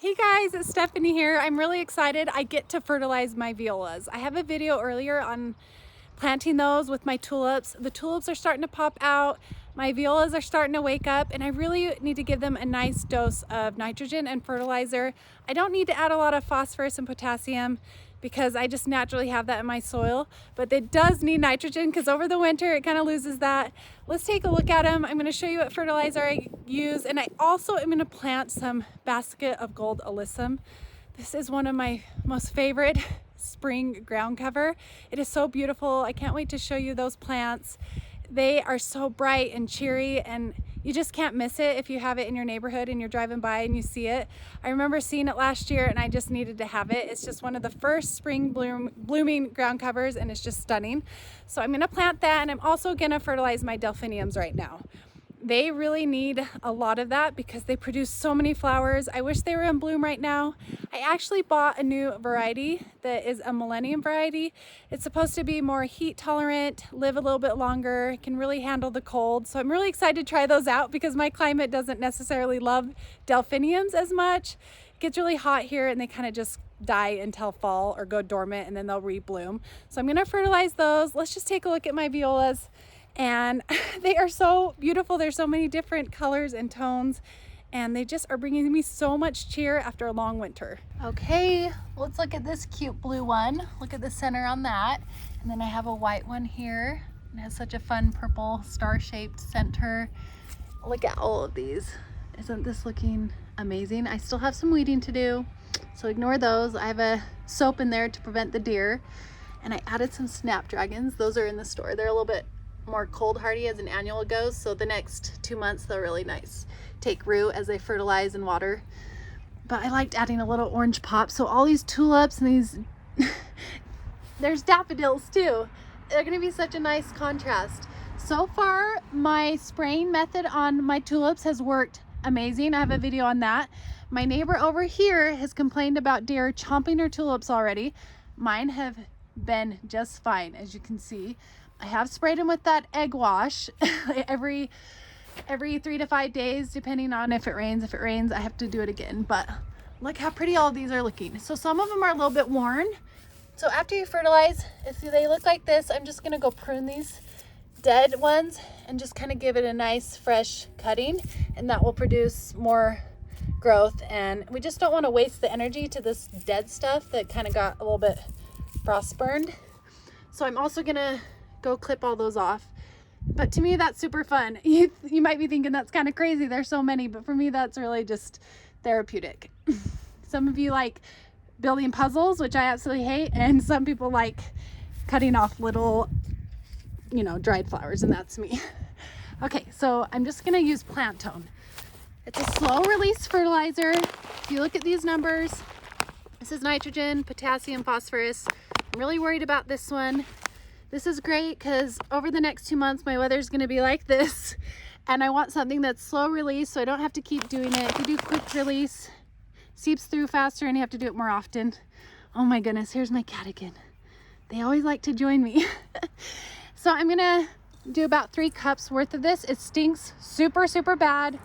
Hey guys, it's Stephanie here. I'm really excited. I get to fertilize my violas. I have a video earlier on planting those with my tulips. The tulips are starting to pop out. My violas are starting to wake up, and I really need to give them a nice dose of nitrogen and fertilizer. I don't need to add a lot of phosphorus and potassium because I just naturally have that in my soil, but it does need nitrogen because over the winter it kind of loses that. Let's take a look at them. I'm going to show you what fertilizer I use, and I also am going to plant some basket of gold alyssum. This is one of my most favorite spring ground cover. It is so beautiful. I can't wait to show you those plants. They are so bright and cheery, and you just can't miss it if you have it in your neighborhood and you're driving by and you see it. I remember seeing it last year and I just needed to have it. It's just one of the first spring blooming ground covers, and it's just stunning. So I'm gonna plant that, and I'm also gonna fertilize my delphiniums right now. They really need a lot of that because they produce so many flowers. I wish they were in bloom right now. I actually bought a new variety that is a millennium variety. It's supposed to be more heat tolerant, live a little bit longer, can really handle the cold. So I'm really excited to try those out because my climate doesn't necessarily love delphiniums as much. It gets really hot here and they kind of just die until fall or go dormant, and then they'll rebloom. So I'm gonna fertilize those. Let's just take a look at my violas. And they are so beautiful. There's so many different colors and tones, and they just are bringing me so much cheer after a long winter. Okay, let's look at this cute blue one. Look at the center on that. And then I have a white one here. It has such a fun purple star-shaped center. Look at all of these. Isn't this looking amazing? I still have some weeding to do, so ignore those. I have a soap in there to prevent the deer, and I added some snapdragons. Those are in the store. They're a little bit more cold hardy as an annual goes, so the next 2 months they're really nice, take root as they fertilize and water. But I liked adding a little orange pop. So all these tulips and these there's daffodils too. They're gonna be such a nice contrast. So far my spraying method on my tulips has worked amazing. I have a video on that. My neighbor over here has complained about deer chomping her tulips already. Mine have been just fine, as you can see. I have sprayed them with that egg wash every 3 to 5 days, depending on if it rains. If it rains, I have to do it again. But look how pretty all of these are looking. So some of them are a little bit worn. So after you fertilize, if they look like this, I'm just gonna go prune these dead ones and just kind of give it a nice fresh cutting, and that will produce more growth. And we just don't want to waste the energy to this dead stuff that kind of got a little bit frost burned. So I'm also gonna go clip all those off. But to me, that's super fun. You might be thinking that's kind of crazy, there's so many, but for me that's really just therapeutic. Some of you like building puzzles, which I absolutely hate, and some people like cutting off little, dried flowers, and that's me. Okay, so I'm just gonna use Plant Tone. It's a slow release fertilizer. If you look at these numbers, this is nitrogen, potassium, phosphorus. I'm really worried about this one. This is great because over the next 2 months, my weather is going to be like this, and I want something that's slow release so I don't have to keep doing it. If you do quick release, seeps through faster and you have to do it more often. Oh my goodness, here's my cat again. They always like to join me. So I'm going to do about 3 cups worth of this. It stinks super, super bad.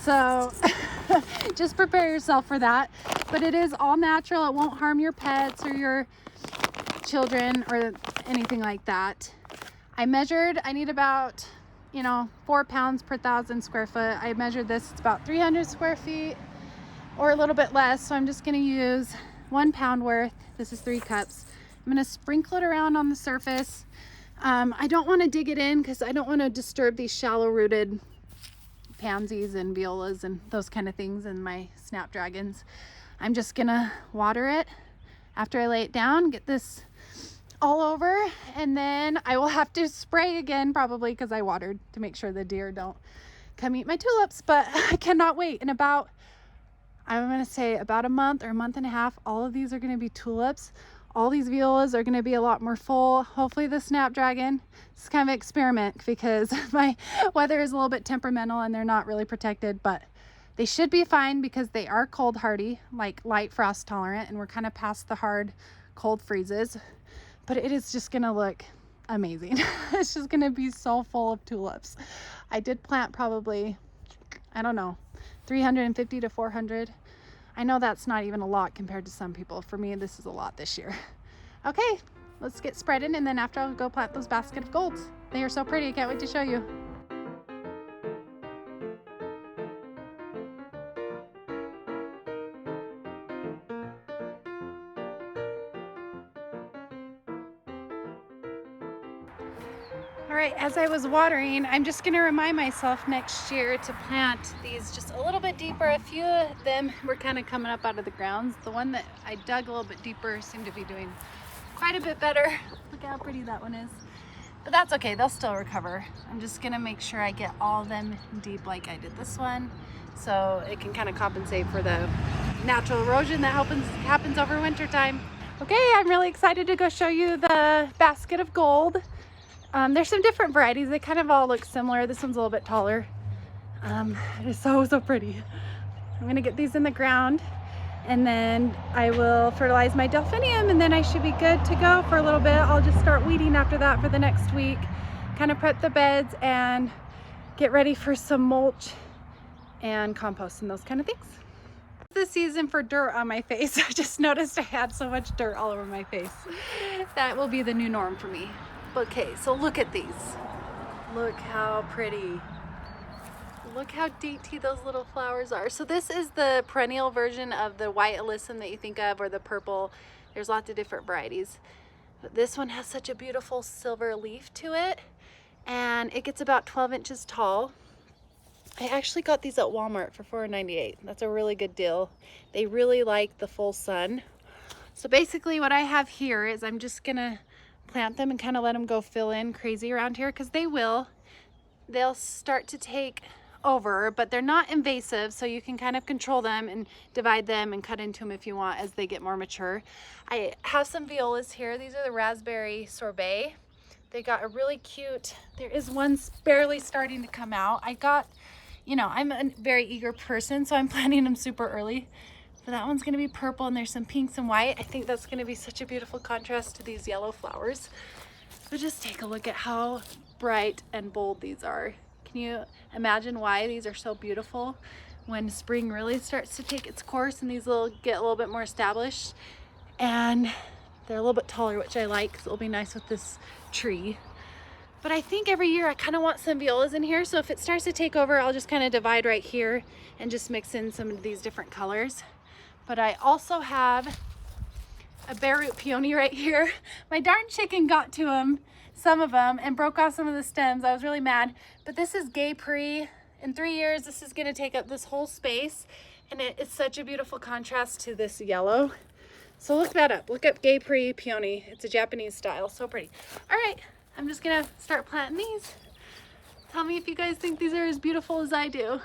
So just prepare yourself for that. But it is all natural. It won't harm your pets or your children or anything like that. I need about 4 pounds per 1,000 square foot. I measured this, it's about 300 square feet or a little bit less, so I'm just going to use 1 pound worth. This is 3 cups. I'm going to sprinkle it around on the surface. I don't want to dig it in because I don't want to disturb these shallow rooted pansies and violas and those kind of things and my snapdragons. I'm just gonna water it after I lay it down, get this all over, and then I will have to spray again probably because I watered to make sure the deer don't come eat my tulips. But I cannot wait. In about, I'm gonna say about a month or a month and a half, all of these are gonna be tulips. All these violas are gonna be a lot more full. Hopefully the snapdragon, it's kind of an experiment because my weather is a little bit temperamental and they're not really protected, but they should be fine because they are cold hardy, like light frost tolerant, and we're kind of past the hard cold freezes. But it is just gonna look amazing. It's just gonna be so full of tulips. I did plant probably, I don't know, 350 to 400 I know that's not even a lot compared to some people. For me, this is a lot this year. Okay, let's get spreading, and then after I'll go plant those basket of golds. They are so pretty, I can't wait to show you. All right, as I was watering, I'm just gonna remind myself next year to plant these just a little bit deeper. A few of them were kind of coming up out of the grounds. The one that I dug a little bit deeper seemed to be doing quite a bit better. Look how pretty that one is. But that's okay, they'll still recover. I'm just gonna make sure I get all of them deep like I did this one, so it can kind of compensate for the natural erosion that happens over winter time. Okay, I'm really excited to go show you the basket of gold. There's some different varieties. They kind of all look similar. This one's a little bit taller. It is so pretty. I'm gonna get these in the ground, and then I will fertilize my Delphinium, and then I should be good to go for a little bit. I'll just start weeding after that for the next week, kind of prep the beds and get ready for some mulch and compost and those kind of things. The season for dirt on my face. I just noticed I had so much dirt all over my face. That will be the new norm for me. Okay, so look at these. Look how pretty. Look how dainty those little flowers are. So this is the perennial version of the white alyssum that you think of, or the purple. There's lots of different varieties. But this one has such a beautiful silver leaf to it, and it gets about 12 inches tall. I actually got these at Walmart for $4.98. That's a really good deal. They really like the full sun. So basically what I have here is I'm just gonna plant them and kind of let them go fill in crazy around here, because they'll start to take over, but they're not invasive, so you can kind of control them and divide them and cut into them if you want as they get more mature. I have some violas here. These are the raspberry sorbet. They got a really cute, there is one barely starting to come out. I'm a very eager person, so I'm planting them super early. But that one's gonna be purple, and there's some pinks and white. I think that's gonna be such a beautiful contrast to these yellow flowers. But just take a look at how bright and bold these are. Can you imagine why these are so beautiful when spring really starts to take its course and these will get a little bit more established? And they're a little bit taller, which I like, because it'll be nice with this tree. But I think every year I kind of want some violas in here, so if it starts to take over, I'll just kind of divide right here and just mix in some of these different colors. But I also have a bare root peony right here. My darn chicken got to them, some of them, and broke off some of the stems. I was really mad. But this is Gay Pre. In 3 years, this is gonna take up this whole space, and it's such a beautiful contrast to this yellow. So look that up. Look up Gay Pre peony. It's a Japanese style, so pretty. All right, I'm just gonna start planting these. Tell me if you guys think these are as beautiful as I do.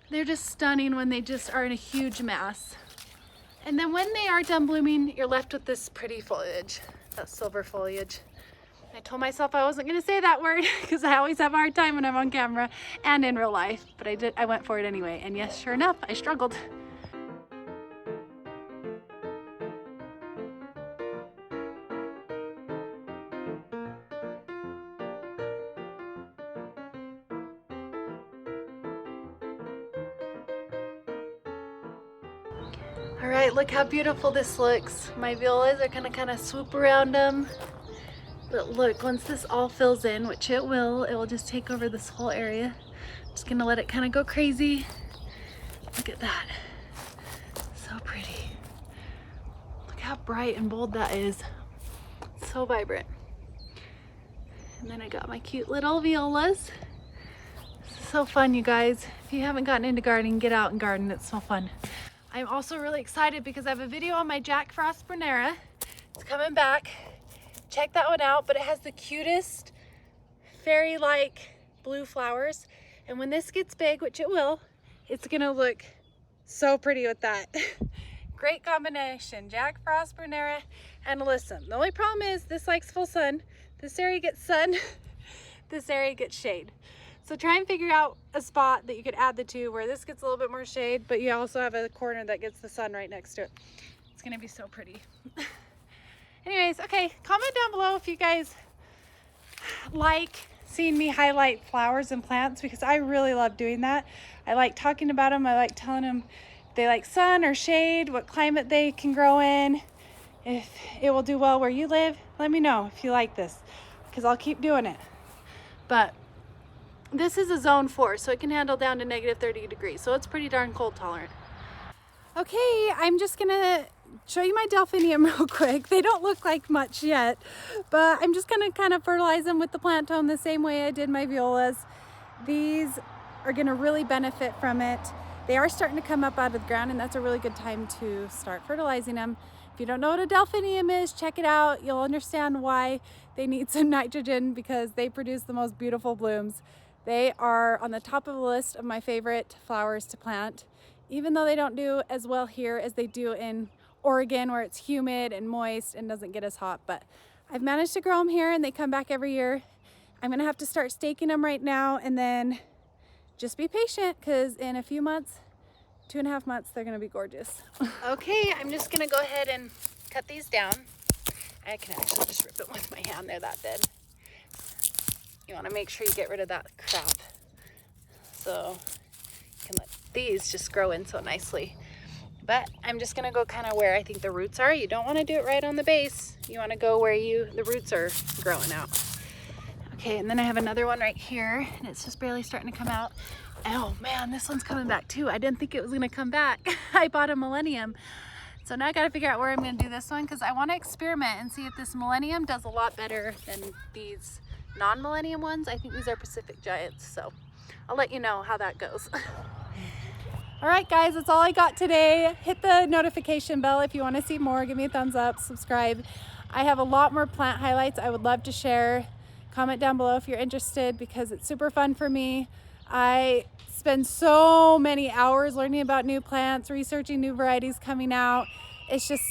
They're just stunning when they just are in a huge mass. And then when they are done blooming, you're left with this pretty foliage, that silver foliage. I told myself I wasn't gonna say that word because I always have a hard time when I'm on camera and in real life, but I went for it anyway. And yes, sure enough, I struggled. All right, look how beautiful this looks. My violas are gonna kind of swoop around them. But look, once this all fills in, which it will just take over this whole area. I'm just gonna let it kind of go crazy. Look at that, so pretty. Look how bright and bold that is. So vibrant. And then I got my cute little violas. This is so fun, you guys. If you haven't gotten into gardening, get out and garden, it's so fun. I'm also really excited because I have a video on my Jack Frost Brunera. It's coming back. Check that one out, but it has the cutest fairy-like blue flowers. And when this gets big, which it will, it's gonna look so pretty with that. Great combination, Jack Frost Brunera and alyssum. The only problem is this likes full sun. This area gets sun, this area gets shade. So try and figure out a spot that you could add the two where this gets a little bit more shade, but you also have a corner that gets the sun right next to it. It's gonna be so pretty. Anyways, okay, comment down below if you guys like seeing me highlight flowers and plants, because I really love doing that. I like talking about them. I like telling them they like sun or shade, what climate they can grow in, if it will do well where you live. Let me know if you like this, because I'll keep doing it. But this is a zone 4, so it can handle down to -30 degrees, so it's pretty darn cold tolerant. Okay, I'm just gonna show you my Delphinium real quick. They don't look like much yet, but I'm just gonna kind of fertilize them with the plant tone the same way I did my violas. These are gonna really benefit from it. They are starting to come up out of the ground, and that's a really good time to start fertilizing them. If you don't know what a Delphinium is, check it out. You'll understand why they need some nitrogen, because they produce the most beautiful blooms. They are on the top of the list of my favorite flowers to plant, even though they don't do as well here as they do in Oregon, where it's humid and moist and doesn't get as hot. But I've managed to grow them here, and they come back every year. I'm gonna have to start staking them right now, and then just be patient, because in a few months, 2.5 months, they're gonna be gorgeous. Okay, I'm just gonna go ahead and cut these down. I can actually just rip it with my hand, they're that thin. You wanna make sure you get rid of that crap. So you can let these just grow in so nicely. But I'm just gonna go kind of where I think the roots are. You don't wanna do it right on the base. You wanna go where the roots are growing out. Okay, and then I have another one right here, and it's just barely starting to come out. Oh man, this one's coming back too. I didn't think it was gonna come back. I bought a Millennium. So now I gotta figure out where I'm gonna do this one, because I wanna experiment and see if this Millennium does a lot better than these non-Millennium ones. I think these are Pacific Giants, so I'll let you know how that goes. All right guys, that's all I got today. Hit the notification bell if you wanna see more. Give me a thumbs up, subscribe. I have a lot more plant highlights I would love to share. Comment down below if you're interested, because it's super fun for me. I spend so many hours learning about new plants, researching new varieties coming out. It's just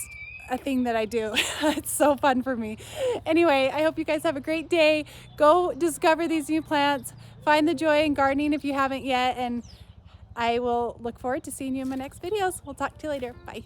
a thing that I do. It's so fun for me. Anyway, I hope you guys have a great day. Go discover these new plants. Find the joy in gardening if you haven't yet. And I will look forward to seeing you in my next videos. We'll talk to you later. Bye.